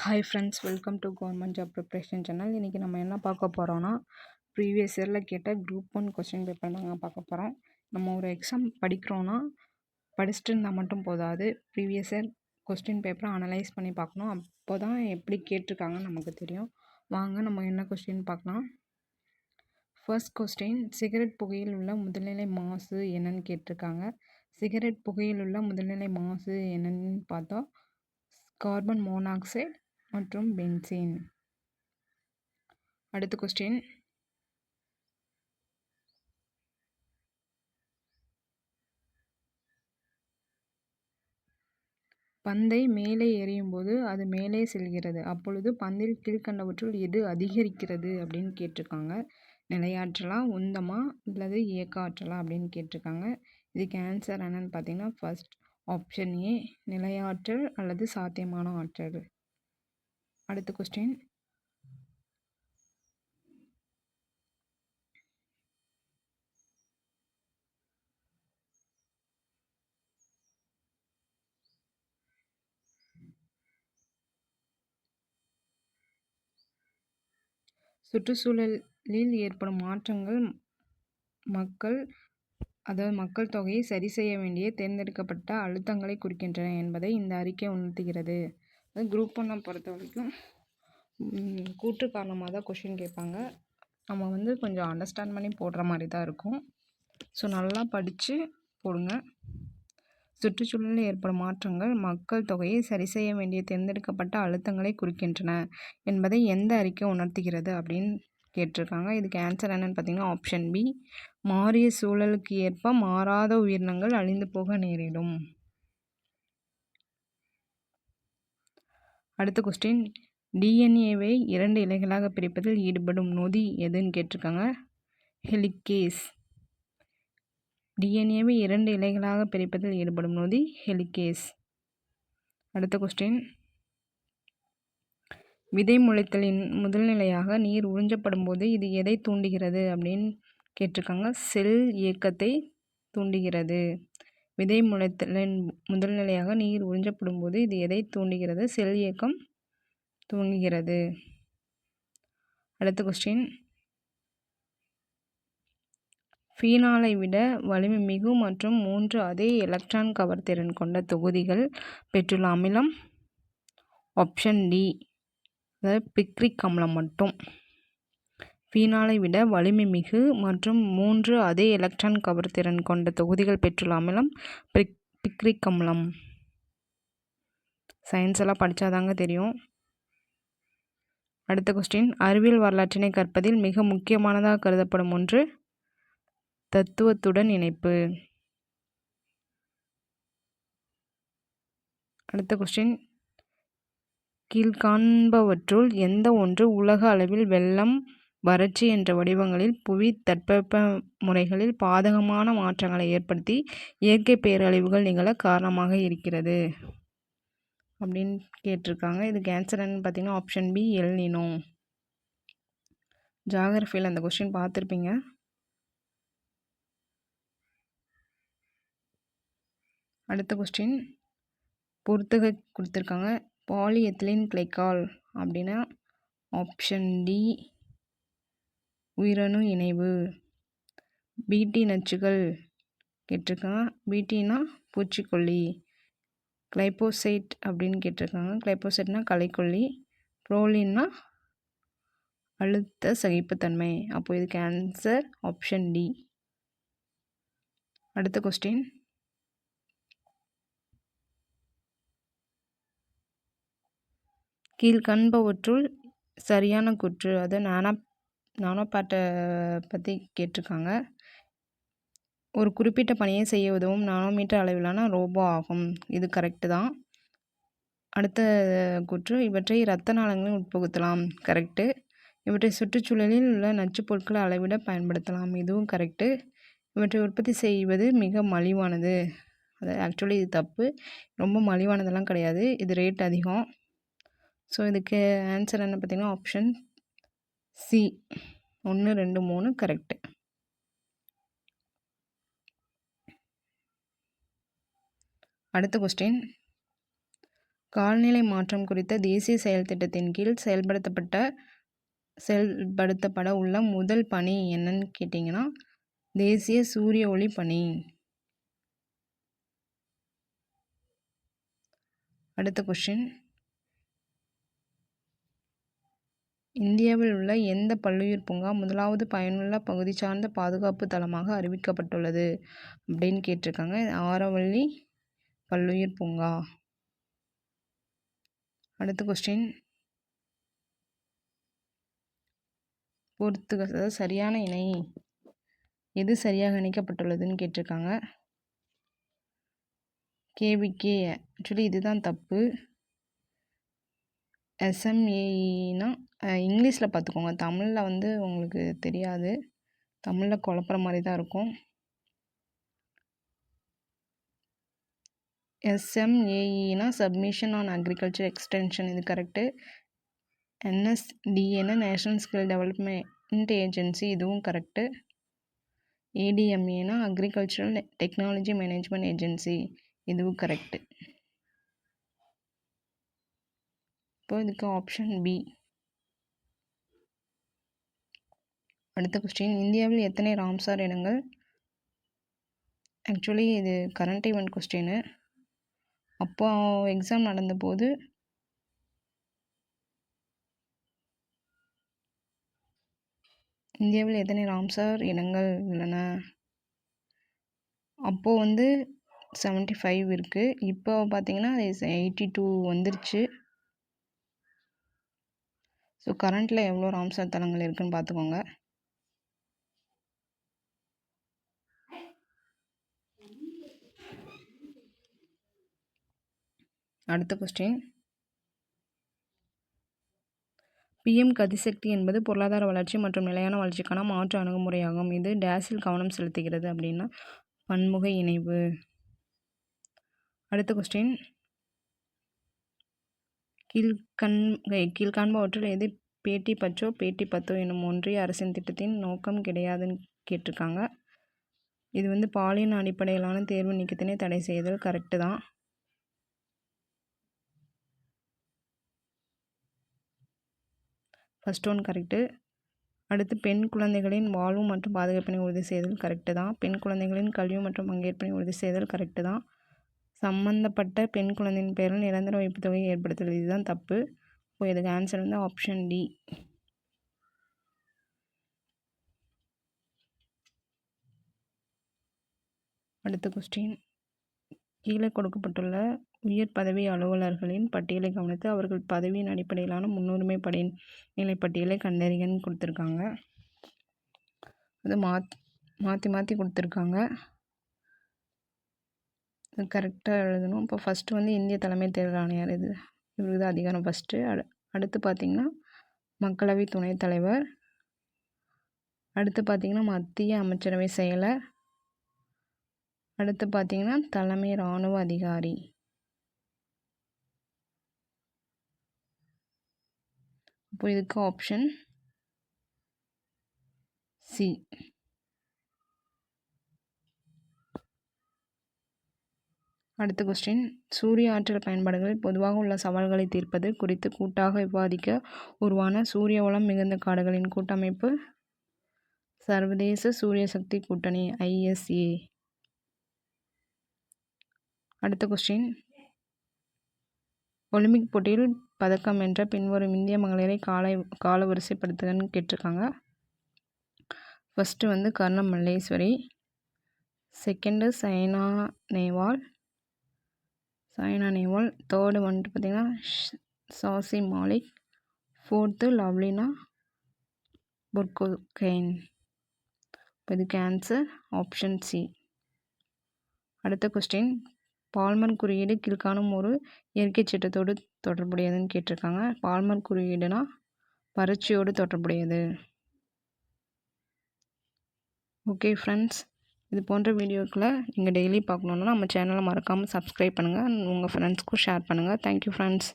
Hi friends, welcome to government job preparation channel. இன்றைக்கி நம்ம என்ன பார்க்க போகிறோன்னா, ப்ரீவியஸ் இயரில் கேட்ட குரூப் 1 கொஸ்டின் பேப்பர் தாங்க பார்க்க போகிறோம். நம்ம ஒரு எக்ஸாம் படிக்கிறோன்னா படிச்சுட்டு இருந்தால் மட்டும் போதாது, ப்ரீவியஸ் இயர் கொஸ்டின் பேப்பரை அனலைஸ் பண்ணி பார்க்கணும். அப்போ தான் எப்படி கேட்டிருக்காங்கன்னு நமக்கு தெரியும். வாங்க நம்ம என்ன கொஸ்டின் பார்க்கலாம். ஃபர்ஸ்ட் கொஸ்டின், சிகரெட் புகையில் உள்ள முதல்நிலை மாசு என்னன்னு கேட்டிருக்காங்க. சிகரெட் புகையில் உள்ள முதல்நிலை மாசு என்னன்னு பார்த்தா கார்பன் மோனாக்சைடு மற்றும் பென்சீன். அடுத்த கொஸ்டின், பந்தை மேலே எறியும் போது அது மேலே செல்கிறது. அப்பொழுது பந்தில் கீழ்கண்டவற்றுள் எது அதிகரிக்கிறது அப்படின்னு கேட்டிருக்காங்க. நிலையாற்றலா, உந்தமா, அல்லது இயக்க ஆற்றலா அப்படின்னு கேட்டிருக்காங்க. இதுக்கு ஆன்சர் என்னன்னு பார்த்தீங்கன்னா, ஃபர்ஸ்ட் ஆப்ஷன் ஏ, நிலையாற்றல் அல்லது சாத்தியமான ஆற்றல். அடுத்த கொஸ்டின், சுற்றுச்சூழலில் ஏற்படும் மாற்றங்கள் மக்கள் தொகையை சரி செய்ய வேண்டிய தேர்ந்தெடுக்கப்பட்ட அழுத்தங்களை குறிக்கின்றன என்பதை இந்த அறிக்கை உணர்த்துகிறது. குரூப் 1 பொறுத்த வரைக்கும் கூற்று காரணமாக தான் கொஷின் கேட்பாங்க. நம்ம கொஞ்சம் அண்டர்ஸ்டாண்ட் பண்ணி போடுற மாதிரி தான் இருக்கும். ஸோ நல்லா படித்து போடுங்க. சுற்றுச்சூழலில் ஏற்படும் மாற்றங்கள் மக்கள் தொகையை சரி செய்ய வேண்டிய தேர்ந்தெடுக்கப்பட்ட அழுத்தங்களை குறிக்கின்றன என்பதை எந்த அறிக்கை உணர்த்துகிறது அப்படின்னு கேட்டிருக்காங்க. இதுக்கு ஆன்சர் என்னன்னு பார்த்தீங்கன்னா, ஆப்ஷன் பி, மாறிய சூழலுக்கு ஏற்ப மாறாத உயிரினங்கள் அழிந்து போக நேரிடும். அடுத்த கொஸ்டின், டிஎன்ஏவை 2 இலைகளாக பிரிப்பதில் ஈடுபடும் நொதி எதுன்னு கேட்டிருக்காங்க. ஹெலிகேஸ். டிஎன்ஏவை 2 இலைகளாக பிரிப்பதில் ஈடுபடும் நொதி ஹெலிகேஸ். அடுத்த கொஸ்டின், விதை முளைத்தலின் முதல் நிலையாக நீர் உறிஞ்சப்படும் போது இது எதை தூண்டுகிறது அப்படின்னு கேட்டிருக்காங்க. செல் இயக்கத்தை தூண்டுகிறது. விதை முளைத்தலின் முதல் நிலையாக நீர் உறிஞ்சப்படும் போது இது எதை தூண்டுகிறது? செல் இயக்கம் தூண்டுகிறது. அடுத்த கொஸ்டின், ஃபீனாலை விட வலிமை மிகு மற்றும் 3 அதே எலக்ட்ரான் கவர்திறன் கொண்ட தொகுதிகள் பெற்றுள்ள அமிலம் ஆப்ஷன் டி, அதாவது பிக்ரிக் அமிலம் மட்டும். ஃபீனாலை விட வலிமை மிகு மற்றும் 3 அதே எலக்ட்ரான் கவர்திறன் கொண்ட தொகுதிகள் பெற்றுள்ள அமிலம் பிக்ரிக் அமிலம். சயின்ஸ் எல்லாம் படித்தாதாங்க தெரியும். அடுத்த கொஸ்டின், அறிவியல் வரலாற்றினை கற்பதில் மிக முக்கியமானதாக கருதப்படும் ஒன்று தத்துவத்துடன் இணைப்பு. அடுத்த கொஸ்டின், கீழ்காண்பவற்றுள் எந்த ஒன்று உலக அளவில் வெள்ளம், வறட்சி என்ற வடிவங்களில் புவி தட்பவெப்ப முறைகளில் பாதகமான மாற்றங்களை ஏற்படுத்தி இயற்கை பேரழிவுகள் நிகழ காரணமாக இருக்கிறது அப்படின்னு கேட்டிருக்காங்க. இதுக்கு ஆன்சர் என்னன்னு பார்த்தீங்கன்னா, ஆப்ஷன் பி, எல் நினோ. ஜாகிரஃபியில் அந்த கொஸ்டின் பார்த்துருப்பீங்க. அடுத்த கொஸ்டின், பொறுத்துக கொடுத்துருக்காங்க. பாலிஎத்திலீன் கிளைகால் அப்படின்னா ஆப்ஷன் டி, உயிரணு இணைவு. பிடி நச்சுகள் கேட்டிருக்காங்க. பிடினா பூச்சிக்கொல்லி. கிளைபோசைட் அப்படின்னு கேட்டிருக்காங்க. கிளைபோசைட்னா களைக்கொல்லி. புரோலின்னா அழுத்த சகிப்புத்தன்மை. அப்போ இதுக்கு ஆன்சர் ஆப்ஷன் டி. அடுத்த கொஸ்டின், கீழ்காண்பவற்றுள் சரியான கூற்று. அது நானோபாட்டை பற்றி கேட்டிருக்காங்க. ஒரு குறிப்பிட்ட பணியை செய்ய உதவும் நானோமீட்டர் அளவிலான ரோபோ ஆகும். இது கரெக்டு தான். அடுத்த கூற்று, இவற்றை இரத்த நாளங்களில் உட்புகுத்தலாம். கரெக்டு. இவற்றை சுற்றுச்சூழலில் உள்ள நச்சுப் பொருட்களை அளவிட பயன்படுத்தலாம். இதுவும் கரெக்டு. இவற்றை உற்பத்தி செய்வது மிக மலிவானது. அது ஆக்சுவலி இது தப்பு. ரொம்ப மலிவானதெல்லாம் கிடையாது. இது ரேட் அதிகம். ஸோ இதுக்கு ஆன்சர் என்ன பார்த்தீங்கன்னா, ஆப்ஷன் சி, 1, 2, 3 கரெக்டு. அடுத்த கொஸ்டின், காலநிலை மாற்றம் குறித்த தேசிய செயல் திட்டத்தின் கீழ் செயல்படுத்தப்பட உள்ள முதல் பணி என்னன்னு கேட்டிங்கன்னா தேசிய சூரிய ஒளி பணி. அடுத்த கொஸ்டின், இந்தியாவில் உள்ள எந்த பல்லுயிர் பூங்கா முதலாவது பயனுள்ள பகுதி சார்ந்த பாதுகாப்பு தளமாக அறிவிக்கப்பட்டுள்ளது அப்படின்னு கேட்டிருக்காங்க. ஆரவள்ளி பல்லுயிர் பூங்கா. அடுத்த கொஸ்டின், பொறுத்துக, அதாவது சரியான இணை எது சரியாக இணைக்கப்பட்டுள்ளதுன்னு கேட்டிருக்காங்க. கேவிகே. ஆக்சுவலி இதுதான் தப்பு. எஸ்எம்ஏஇனா இங்கிலீஷில் பார்த்துக்கோங்க, தமிழில் வந்து உங்களுக்கு தெரியாது, தமிழில் குழப்புற மாதிரி தான் இருக்கும். எஸ்எம்ஏஇனா சப்மிஷன் ஆன் அக்ரிகல்ச்சர் எக்ஸ்டென்ஷன், இது கரெக்டு. என்எஸ்டிஏனா நேஷனல் ஸ்கில் டெவலப்மெண்ட் ஏஜென்சி, இதுவும் கரெக்டு. ஏடிஎம்ஏனா அக்ரிகல்ச்சரல் டெக்னாலஜி மேனேஜ்மெண்ட் ஏஜென்சி, இதுவும் கரெக்டு. இப்போ இதுக்கு ஆப்ஷன் பி. அடுத்த கொஸ்டின், இந்தியாவில் எத்தனை ராம்சார் இடங்கள்? ஆக்சுவலி இது கரண்ட் ஈவெண்ட் கொஸ்டின். அப்போ எக்ஸாம் நடந்தபோது இந்தியாவில் எத்தனை ராம்சார் இடங்கள் உள்ளன? அப்போது வந்து 75 இருக்குது. இப்போ பார்த்தீங்கன்னா 82 வந்துருச்சு. ஸோ கரண்ட்டில் எவ்வளோ ராம்சார் தலங்கள் இருக்குதுன்னு பார்த்துக்கோங்க. அடுத்த கொஸ்டின், பிஎம் கதிசக்தி என்பது பொருளாதார வளர்ச்சி மற்றும் நிலையான வளர்ச்சிக்கான மாற்று அணுகுமுறையாகும். இது டேஸில் கவனம் செலுத்துகிறது அப்படின்னா பன்முக இணைவு. அடுத்த கொஸ்டின், கீழ்காண்பவற்றில் எது பேட்டி பச்சோ பேட்டி பத்தோ என்னும் ஒன்றிய அரசின் திட்டத்தின் நோக்கம் கிடையாதுன்னு கேட்டிருக்காங்க. இது வந்து பாலின அடிப்படையிலான தேர்வு நீக்கத்தினை தடை செய்தல், கரெக்டு தான். First one correct. அடுத்து, பெண் குழந்தைகளின் வாழ்வு மற்றும் பாதுகாப்பினை உறுதி செய்தல், கரெக்டு தான். பெண் குழந்தைகளின் கல்வி மற்றும் பங்கேற்பினை உறுதி செய்தல், கரெக்டு தான். சம்பந்தப்பட்ட பெண் குழந்தையின் பெயரில் நிரந்தர வைப்பு தொகையை ஏற்படுத்துதல், இதுதான் தப்பு. இப்போ இதுக்கு ஆன்சர் வந்து ஆப்ஷன் டி. அடுத்த கொஸ்டின், கீழே கொடுக்கப்பட்டுள்ள உயர் பதவி அலுவலர்களின் பட்டியலை கவனித்து அவர்கள் பதவியின் அடிப்படையிலான முன்னுரிமை படிநிலை பட்டியலை கண்டறியன்னு கொடுத்துருக்காங்க. அது மாற்றி கொடுத்துருக்காங்க. இது கரெக்டாக எழுதணும். இப்போ ஃபஸ்ட்டு வந்து இந்திய தலைமை தேர்தல் ஆணையர், இவருக்கு தான் அதிகாரம் ஃபஸ்ட்டு. அடுத்து பார்த்திங்கன்னா மக்களவை துணைத் தலைவர். அடுத்து பார்த்திங்கன்னா மத்திய அமைச்சரவை செயலர். அடுத்து பார்த்திங்கன்னா தலைமை இராணுவ அதிகாரி. இப்போ இதுக்கு ஆப்ஷன் சி. அடுத்த கொஸ்டின், சூரிய ஆற்றல் பயன்பாடுகளில் பொதுவாக உள்ள சவால்களை தீர்ப்பது குறித்து கூட்டாக விவாதிக்க உருவான சூரிய வளம் மிகுந்த காடுகளின் கூட்டமைப்பு சர்வதேச சூரிய சக்தி கூட்டணி, ISA. அடுத்த கொஸ்டின், ஒலிம்பிக் போட்டியில் பதக்கம் வென்ற பின்வரும் இந்திய மகளிரை கால வரிசைப்படுத்துகன்னு கேட்டிருக்காங்க. ஃபஸ்ட்டு வந்து கர்ண மல்லேஸ்வரி, செகண்டு சாய்னா நேவால், தேர்டு வந்துட்டு பார்த்திங்கன்னா சாசி மாலிக், ஃபோர்த்து லவ்லினா புர்கோகெய்ன். இப்போ இதுக்கு ஆன்சர் ஆப்ஷன் சி. அடுத்த கொஸ்டின், பால்மர் குறியீடு கீழ்காணும் ஒரு இயற்கை சட்டத்தோடு தொடர்புடையதுன்னு கேட்டிருக்காங்க. பால்மர் குறியீடுனா வறட்சியோடு தொடர்புடையது. ஓகே ஃப்ரெண்ட்ஸ், இது போன்ற வீடியோக்களை நீங்கள் டெய்லி பார்க்கணுன்னா நம்ம சேனலை மறக்காமல் சப்ஸ்கிரைப் பண்ணுங்கள், உங்கள் ஃப்ரெண்ட்ஸ்க்கும் ஷேர் பண்ணுங்கள். Thank you friends.